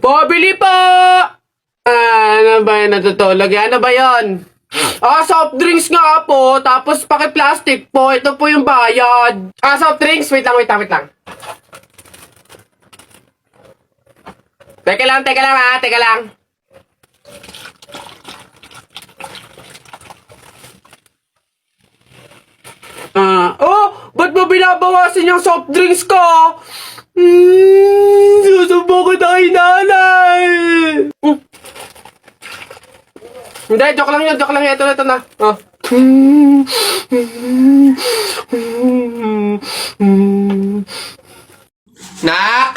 Pabili po! Ano ba yan natutulog? Ano ba yan? Soft drinks nga po, tapos paki-plastic po. Ito po yung bayad. Soft drinks. Wait lang. Teka lang teka lang. Ba't mo binabawasan yung soft drinks ko? Susubo kita kay nanay. Hindi, joke lang yun. Ito na. Nak!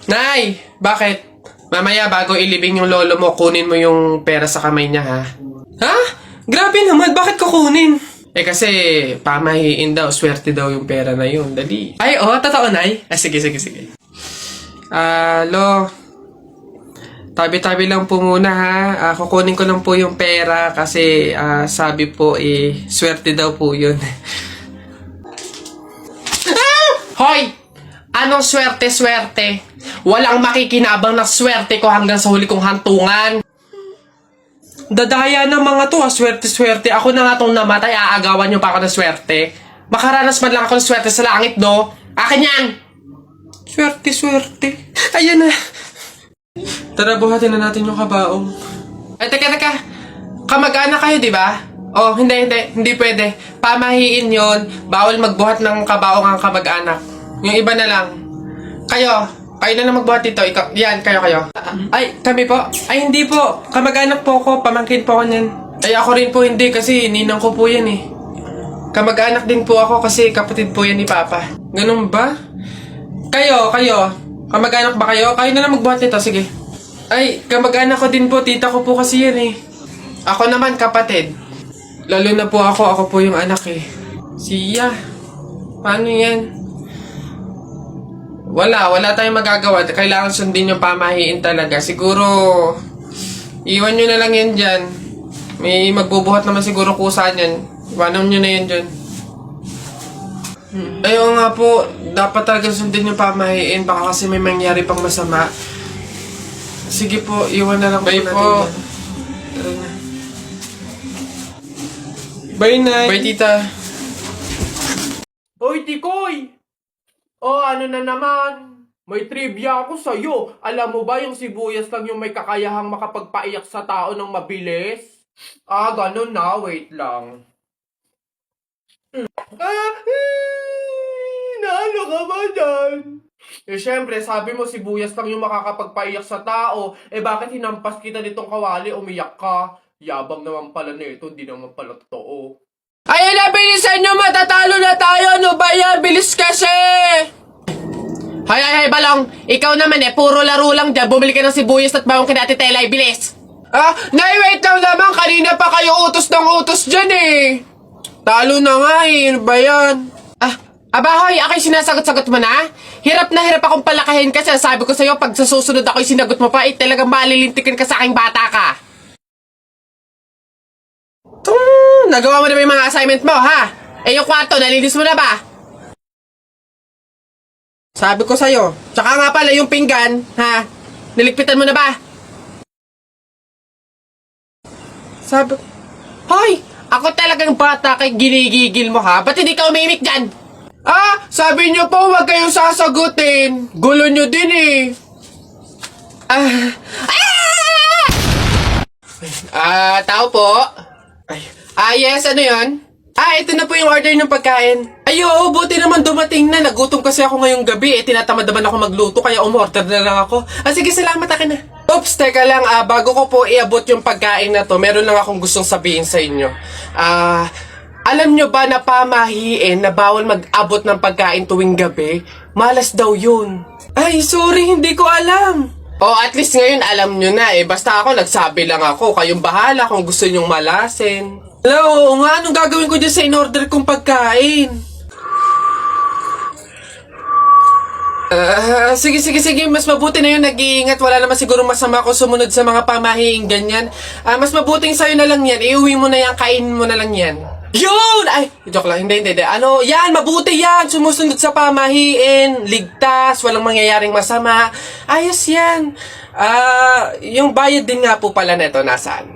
Nay! Bakit? Mamaya bago ilibing yung lolo mo, kunin mo yung pera sa kamay niya, ha? Ha? Grabe naman, bakit kukunin? Kasi pamahiin daw, swerte daw yung pera na yun. Dali. Ay, totoo, Nay? Sige. Lo, tabi-tabi lang po muna, ha? Kukunin ko lang po yung pera kasi sabi po, swerte daw po yun. Hoy! Anong swerte? Walang makikinabang na swerte ko hanggang sa huli kong hantungan. Dadaya ng mga to, swerte. Ako na nga tong namatay, aagawan nyo pa ako ng swerte. Makaranas man lang ako ng swerte sa langit, do. Akin yan! Swerte. Ayan na. Tara, buhatin na natin yung kabaong. Ay, teka. Kamag-anak kayo, di ba? Hindi pwede. Pamahiin yon. Bawal magbuhat ng kabaong ang kamag-anak. Yung iba na lang. Kayo na lang magbuhat dito. Kayo. Ay, kami po. Ay, hindi po. Kamag-anak po ako. Pamangkin po ako niyan. Ay, ako rin po hindi kasi ninang ko po yan eh. Kamag-anak din po ako kasi kapatid po yan ni Papa. Ganun ba? Kayo. Kamag-anak ba kayo? Kayo na lang magbuhat nito. Sige. Ay, kamag-anak ko din po. Tita ko po kasi yan eh. Ako naman kapatid. Lalo na po ako po yung anak eh. Siya. Paano yan? Wala tayong magagawa. Kailangan sundin yung pamahiin talaga. Siguro, iwan nyo na lang yan dyan. May magbubuhat naman siguro kusa yan. Iwanan nyo na yan dyan. Ayaw nga po, dapat talaga sundin yung pamahiin. Baka kasi may mangyari pang masama. Sige po, iwan na lang po natin. Bye po. Tara na. Bye, Nay. Bye, Tita. Hoy, Tikoy! Ano na naman? May trivia ako sa'yo. Alam mo ba yung sibuyas lang yung may kakayahang makapagpaiyak sa tao ng mabilis? Ganun na. Wait lang. Naano ka ba dyan? Syempre, sabi mo sibuyas lang yung makakapagpaiyak sa tao. Bakit hinampas kita nitong kawali, umiyak ka? Yabang naman pala nito, di naman pala totoo. Ayun na, bilisan nyo, matatalo na tayo. Ano ba yan? Bilis kasi! Hay, Balong. Ikaw naman puro laro lang dyan. Bumili ka ng sibuyas at bawang kina Ate Tela, bilis. Nay, wait lang naman. Kanina pa kayo utos ng utos dyan eh. Talo na nga eh. Ano ba yan? Hoy, ako'y sinasagot-sagot mo na? Hirap na hirap akong palakahin kasi sabi ko sa'yo, pag sa susunod ako'y sinagot mo pa, talagang malilintikin ka sa aking bata ka. Nagawa mo na ba yung mga assignment mo, ha? Yung kwarto, nalinis mo na ba? Sabi ko sa'yo. Tsaka nga pala yung pinggan, ha? Niligpitan mo na ba? Sabi ko, hoy! Ako talagang bata kay ginigigil mo, ha? Ba't hindi ka umimik dyan? Sabi niyo po, huwag kayong sasagutin. Gulo niyo din eh. Tao po. Yes, ano yun? Ito na po yung order ng pagkain. Oo, buti naman dumating na. Nagutom kasi ako ngayong gabi. Tinatamad naman ako magluto, kaya umorder na lang ako. Sige, salamat, akin na. Oops, teka lang. Bago ko po iabot yung pagkain na to, meron lang akong gustong sabihin sa inyo. Alam nyo ba na pamahiin na bawal mag-abot ng pagkain tuwing gabi? Malas daw yun. Ay, sorry, hindi ko alam. At least ngayon alam nyo na Basta ako, nagsabi lang ako. Kayong bahala kung gusto nyong malasin. Hello, anong gagawin ko dyan sa in-order kong pagkain? Sige. Mas mabuti na yun, nag-iingat. Wala naman siguro masama kung sumunod sa mga pamahiing ganyan. Mas mabuting sa'yo na lang yan. Iuwi mo na yan, kainin mo na lang yan. Yun! Ay, joke lang. Hindi. Ano, yan, mabuti yan. Sumusunod sa pamahiin. Ligtas, walang mangyayaring masama. Ayos yan. Yung bayad din nga po pala neto, nasaan?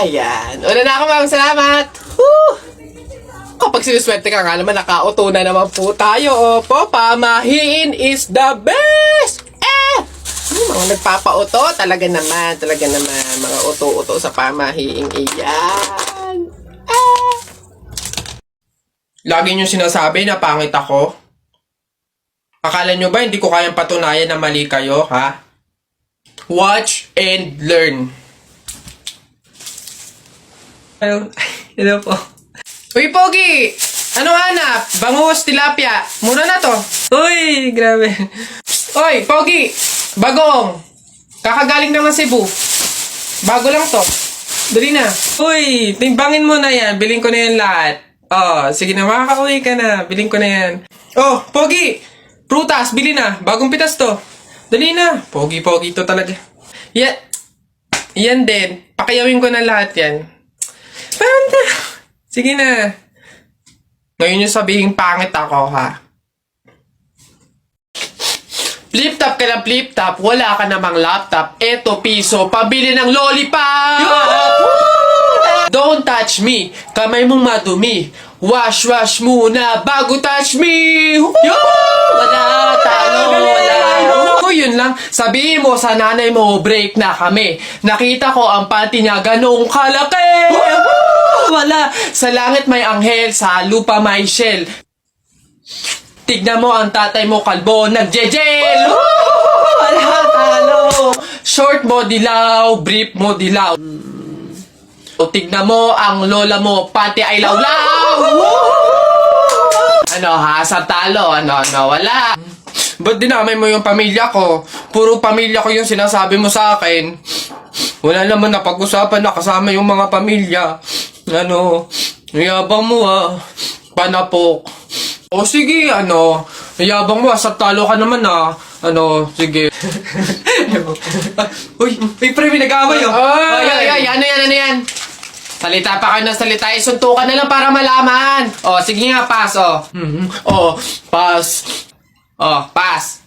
Yan. Una na ako, ma'am. Salamat. Woo! Kapag sinuswerte ka nga naman, nakauto na naman po tayo. Opo, pamahiin is the best! Mga nagpapauto, talaga naman, mga uto-uto sa pamahiing iyan. Lagi nyo sinasabi na pangit ako? Akala nyo ba hindi ko kayang patunayan na mali kayo, ha? Watch and learn. Hello po. Uy, Pogi! Ano hanap? Bangus, tilapia. Mura na to. Uy, grabe. Uy, Pogi! Bagong! Kakagaling naman Cebu. Bago lang to. Dali na. Uy, timbangin mo na yan. Biling ko na yan lahat. Sige na, makakauwi ka na. Biling ko na yan. Pogi! Prutas, bili na. Bagong pitas to. Dali na. Pogi to talaga. Yan din. Pakayawin ko na lahat yan. Panta! Sige na. Ngayon yung sabihin pangit ako, ha? Flip-top ka ng flip-top, wala ka namang laptop. Eto piso, pabili ng lollipop! Don't touch me, kamay mong madumi. Wash muna bago touch me! Wala, talo, wala. Yun lang, sabihin mo sa nanay mo, break na kami. Nakita ko ang panty niya ganong kalaki! Wala, sa langit may anghel, sa lupa may shell. Tignan mo ang tatay mo kalbo, nagjejel! Wala, talo! Short mo dilaw, brief mo dilaw. Tignan mo ang lola mo, pati ay lawlaw! Ano ha, sa talo, ano, wala. Ba't dinamay mo yung pamilya ko? Puro pamilya ko yung sinasabi mo sa akin. Wala naman na pag-usapan na kasama yung mga pamilya. Ano, yabang mo ha, panapok. Sige, yabang mo, sa talo ka naman sige. Uy, pre, may nag-away Ano yan? Salita pa kayo ng salita, suntukan na lang para malaman. Sige nga, pass, pass. Pass.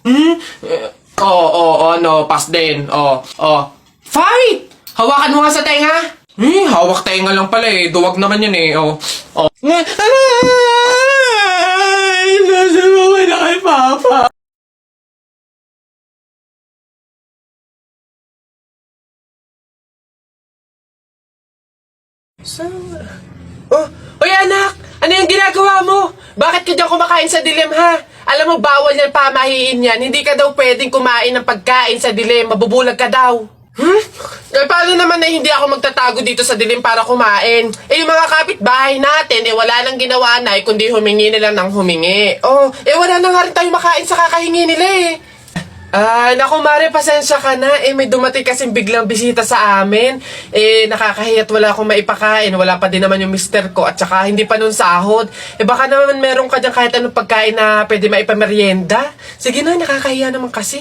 Pass din. Fight! Hawakan mo nga sa tenga. Hawak tenga lang pala duwag naman yun Nasa mo na kay Papa. Uy anak! Ano yung ginagawa mo? Bakit ka dyan kumakain sa dilim ha? Alam mo, bawal yan pamahiin yan. Hindi ka daw pwedeng kumain ng pagkain sa dilim. Mabubulag ka daw. Paano naman na hindi ako magtatago dito sa dilim para kumain? Yung mga kapitbahay natin, wala nang ginawa na kundi humingi nila ng humingi. Wala na nga rin tayo makain sa kakahingi nila naku Mare, pasensya ka na. May dumating kasing biglang bisita sa amin. Nakakahiya't wala akong maipakain. Wala pa din naman yung mister ko at saka hindi pa nun sahod. Baka naman meron ka dyan kahit anong pagkain na pwede maipamerienda. Sige na, nakakahiya naman kasi.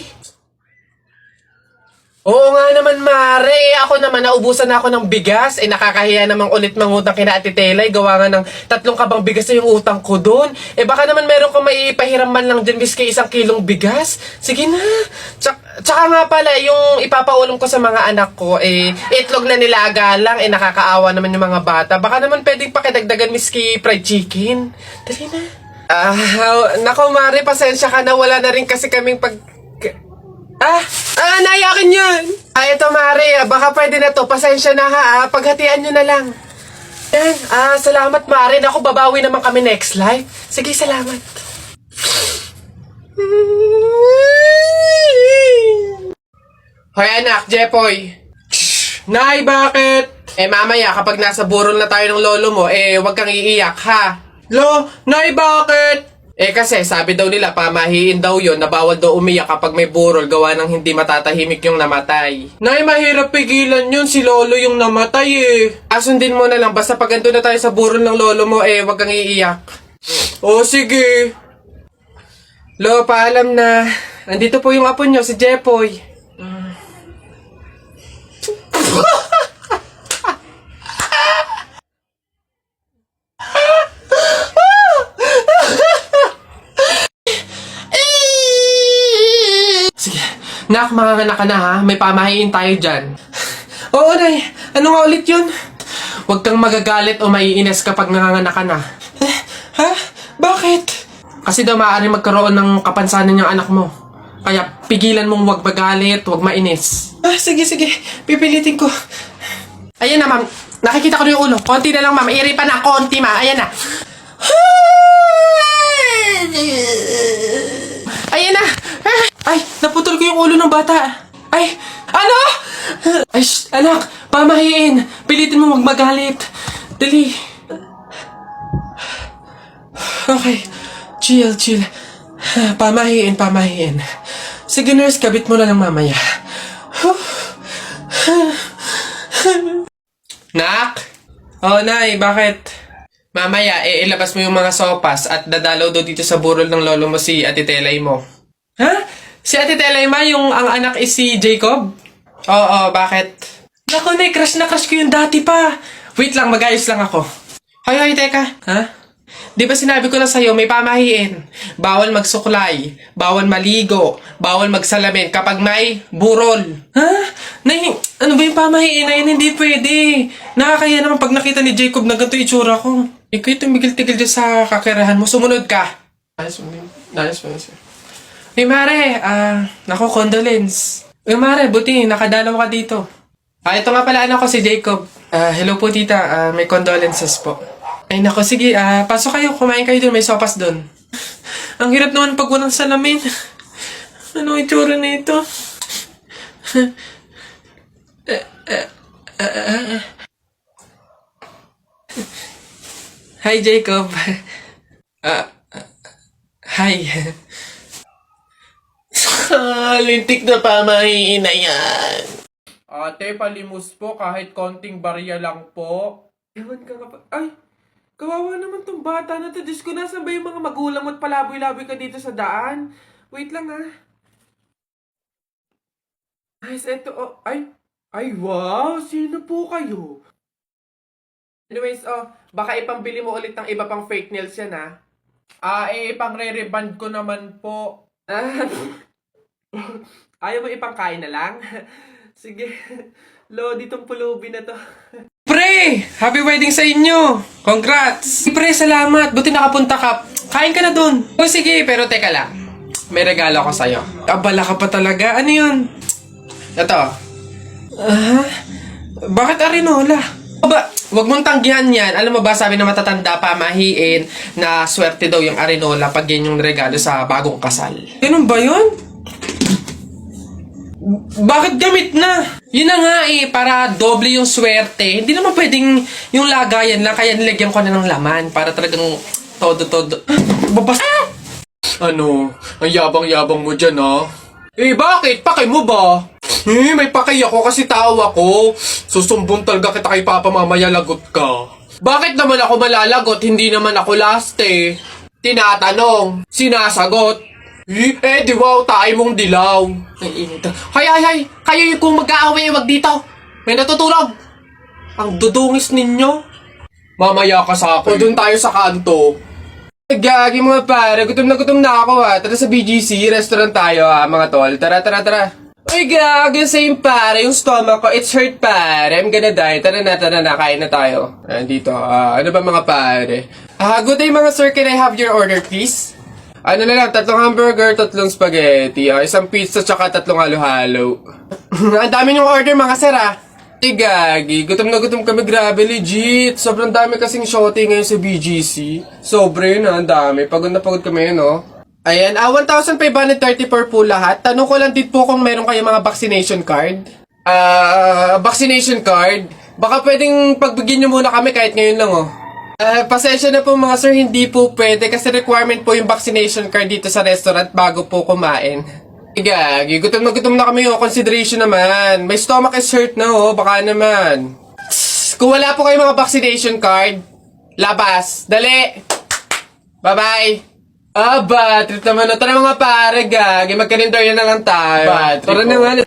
Oo nga naman, Mare. Ako naman, naubusan na ako ng bigas. Nakakahiya naman ulit mangutang kina Ate Telay. Gawa nga ng 3 kabang bigas na yung utang ko doon. Baka naman meron kang maipahiram man lang dyan miski 1 kilong bigas. Sige na. Tsaka nga pala, yung ipapaulam ko sa mga anak ko, itlog na nilaga lang. Nakakaawa naman yung mga bata. Baka naman pwedeng pakidagdagan miski fried chicken. Dali na. Nako, Mare, pasensya ka na. Wala na rin kasi kaming naiyakin yun! Ito Mare, baka pwede na to. Pasensya na ha, paghatian nyo na lang. Yan, salamat Mare. Naku, babawi naman kami next live. Sige, salamat. Hoy anak, Jepoy. Nay, bakit? Mamaya, kapag nasa burol na tayo ng lolo mo, wag kang iiyak ha. Nay, bakit? Kasi sabi daw nila, pamahiin daw yun, na bawal daw umiyak kapag may burol, gawa ng hindi matatahimik yung namatay. Nay, mahirap pigilan yun, si lolo yung namatay Asundin mo na lang, basta pag ando na tayo sa burol ng lolo mo, wag kang iiyak. Sige. Lo, paalam na. Andito po yung apo nyo, si Jepoy. Nak, manganganak ka na ha. May pamahiin tayo dyan. Oo, Nay. Ano nga ulit yun? Huwag kang magagalit o maiinis kapag nanganganak ka na. Ha? Bakit? Kasi daw maaari magkaroon ng kapansanan yung anak mo. Kaya pigilan mong huwag magalit, huwag mainis. Sige. Pipilitin ko. Ayan na, ma'am. Nakikita ko na yung ulo. Konti na lang, ma'am. Iri pa na. Konti, ma. Ayan na. Ayan na. Ay, naputol ko yung ulo ng bata. Ay, ano? Ay, anak. Pamahiin. Pilitin mo huwag magalit. Dali. Okay. Chill. Pamahiin. Sige, nurse, kabit mo na lang mamaya. Nak? Oh, Nay, bakit? Mamaya, ilabas mo yung mga sopas at dadalaw daw dito sa burol ng lolo mo si Ate Telay mo. Ha? Si Ate Telay ma, yung ang anak is si Jacob? Oo, bakit? Naku, Nay, crush na crush ko yung dati pa. Wait lang, mag-ayos lang ako. Hoy, teka. Ha? Di ba sinabi ko na sa'yo, may pamahiin. Bawal magsuklay, bawal maligo, bawal magsalamin kapag may burol. Ha? Nay, ano ba yung pamahiin na yun? Hindi pwede. Nakakaya naman pag nakita ni Jacob na ganito itsura ko. Ikaw tumigil-tigil dyan sa kakirahan mo. Sumunod ka. Ayos. Hey, Mare. Naku, condolence. Hey, Mare, buti. Nakadalaw ka dito. Ito nga pala anak ko si Jacob. Hello po, tita. May condolences po. Ay, nako, sige. Pasok kayo. Kumain kayo dun. May sopas dun. Ang hirap naman pag walang salamin. Ano itsura na ito? Hi, Jacob. Hi. Lintik na pamahiin na yan. Ate, palimus po kahit konting barya lang po. Ewan ka nga pa. Ay! Kawawa naman tong bata na to. Diyos ko, nasan ba yung mga magulang mo at palaboy-laboy ka dito sa daan? Wait lang Ay, eto. Oh, ay, wow! Sino po kayo? Anyways, baka ipambili mo ulit ng iba pang fake nails yan, ha? Ipang re-reband ko naman po. Ayaw mo ipangkain na lang? Sige. Lodi tong pulubi na to. Pre! Happy wedding sa inyo! Congrats! Pre, salamat! Buti nakapunta ka. Kain ka na dun. O sige, pero teka lang. May regalo ako sa'yo. Abala ka pa talaga. Ano yun? Ito. Bakit arinola? Wag mong tanggihan yan. Alam mo ba, sabi na matatanda pamahiin na swerte daw yung arinola pag yan yung regalo sa bagong kasal. Ganun ba yun? Bakit gamit na? Yun na nga para doble yung swerte. Hindi naman pwedeng yung lagayan lang, kaya nilagyan ko na ng laman para talagang todo. Babas... Ano? Ang yabang-yabang mo dyan, ha? Bakit? Paki mo ba? May paki ako kasi tao ako. Susumbong talaga kita kay Papa mamaya, lagot ka. Bakit naman ako malalagot? Hindi naman ako last Tinatanong, sinasagot. Di wow, tayo mong dilaw. Ay, init. Hay, kayo yung kung mag-aaway, wag dito. May natutulog. Ang dudungis ninyo. Mamaya ka sa akin. Doon tayo sa kanto. Gagi mga pare, gutom na ako ha. Tara sa BGC, restaurant tayo ha, mga tol. Tara. Uy, gagi, same pare, yung stomach ko, it's hurt pare. I'm gonna die. Tara na, kain na tayo. Dito, ano ba mga pare? Good day mga sir, can I have your order please? Ano na lang, 3 hamburger, 3 spaghetti, 1 pizza, tsaka 3 halo-halo. Ang dami yung order mga sir Gagi, gutom na gutom kami, grabe, legit. Sobrang dami kasing shorty ngayon sa BGC. Sobre yun ang dami. Pagod na pagod kami yun, Ayan, 1,534 po lahat. Tanong ko lang din po kung meron kayong mga vaccination card. Vaccination card? Baka pwedeng pagbigyan nyo muna kami kahit ngayon lang, pasensya na po mga sir, hindi po pwede kasi requirement po yung vaccination card dito sa restaurant bago po kumain. Gagi, gutom na kami, consideration naman. My stomach is hurt na, baka naman. Kung wala po kayong mga vaccination card, labas, dali. Bye-bye. Bad trip naman. Tara mga pare, gagi, magkalendar na lang tayo. Tara na nga.